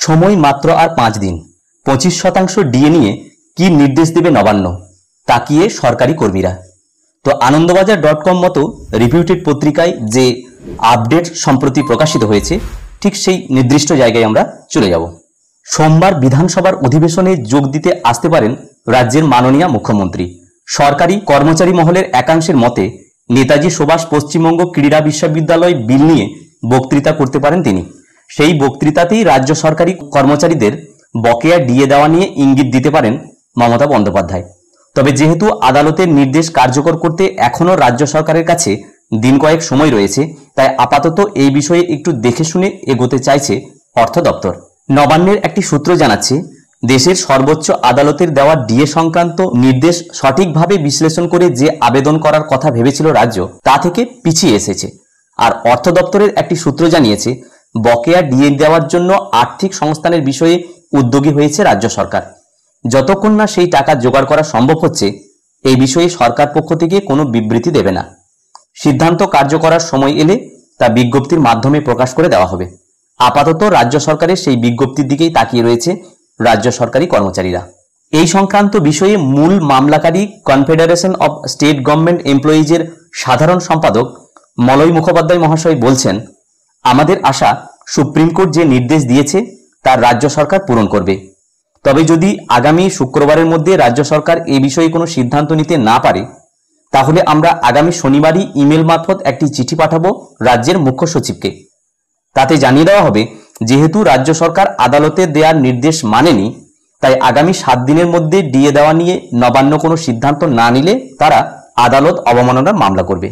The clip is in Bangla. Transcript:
সময় মাত্র আর 5 দিন। 25% ডিএ নিয়ে কি নির্দেশ দেবে নবান্ন, তাকিয়ে সরকারি কর্মীরা। তো আনন্দবাজার.com মতো রিপিউটেড পত্রিকায় যে আপডেট সম্প্রতি প্রকাশিত হয়েছে, ঠিক সেই নির্দিষ্ট জায়গায় আমরা চলে যাব। সোমবার বিধানসভার অধিবেশনে যোগ দিতে আসতে পারেন রাজ্যের মাননীয় মুখ্যমন্ত্রী। সরকারি কর্মচারী মহলের একাংশের মতে নেতাজি সুভাষ পশ্চিমবঙ্গ ক্রীড়া বিশ্ববিদ্যালয় বিল নিয়ে বক্তৃতা করতে পারেন তিনি। সেই বক্তৃতাতেই রাজ্য সরকারি কর্মচারীদের বকেয়া ডিএ দেওয়া নিয়ে ইঙ্গিত দিতে পারেন মমতা বন্দ্যোপাধ্যায়। তবে যেহেতু আদালতের নির্দেশ কার্যকর করতে এখনও রাজ্য সরকারের কাছে দিন কয়েক সময় রয়েছে, তাই আপাতত এই বিষয়ে একটু দেখে শুনে এগোতে চাইছে অর্থ দপ্তর। নবান্নের একটি সূত্র জানাচ্ছে, দেশের সর্বোচ্চ আদালতের দেওয়া ডিএ সংক্রান্ত নির্দেশ সঠিকভাবে বিশ্লেষণ করে যে আবেদন করার কথা ভেবেছিল রাজ্য, তা থেকে পিছিয়ে এসেছে। আর অর্থ দপ্তরের একটি সূত্র জানিয়েছে, বকেয়া ডিএ দেওয়ার জন্য আর্থিক সংস্থানের বিষয়ে উদ্যোগী হয়েছে রাজ্য সরকার। যতক্ষণ না সেই টাকা জোগাড় করা সম্ভব হচ্ছে, এই বিষয়ে সরকার পক্ষ থেকে কোনো বিবৃতি দেবে না। সিদ্ধান্ত কার্য করার সময় এলে তা বিজ্ঞপ্তির মাধ্যমে প্রকাশ করে দেওয়া হবে। আপাতত রাজ্য সরকারের সেই বিজ্ঞপ্তির দিকেই তাকিয়ে রয়েছে রাজ্য সরকারি কর্মচারীরা। এই সংক্রান্ত বিষয়ে মূল মামলাকারী কনফেডারেশন অব স্টেট গভর্নমেন্ট এমপ্লয়িজের সাধারণ সম্পাদক মলয় মুখোপাধ্যায় মহাশয় বলছেন, আমাদের আশা সুপ্রিম কোর্ট যে নির্দেশ দিয়েছে তা রাজ্য সরকার পূরণ করবে। তবে যদি আগামী শুক্রবারের মধ্যে রাজ্য সরকার এ বিষয়ে কোনো সিদ্ধান্ত নিতে না পারে, তাহলে আমরা আগামী শনিবারই ইমেল মারফত একটি চিঠি পাঠাবো রাজ্যের মুখ্য সচিবকে। তাতে জানিয়ে দেওয়া হবে, যেহেতু রাজ্য সরকার আদালতে দেওয়ার নির্দেশ মানেনি, তাই আগামী 7 দিনের মধ্যে ডিএ দেওয়া নিয়ে নবান্ন কোনো সিদ্ধান্ত না নিলে তারা আদালত অবমাননার মামলা করবে।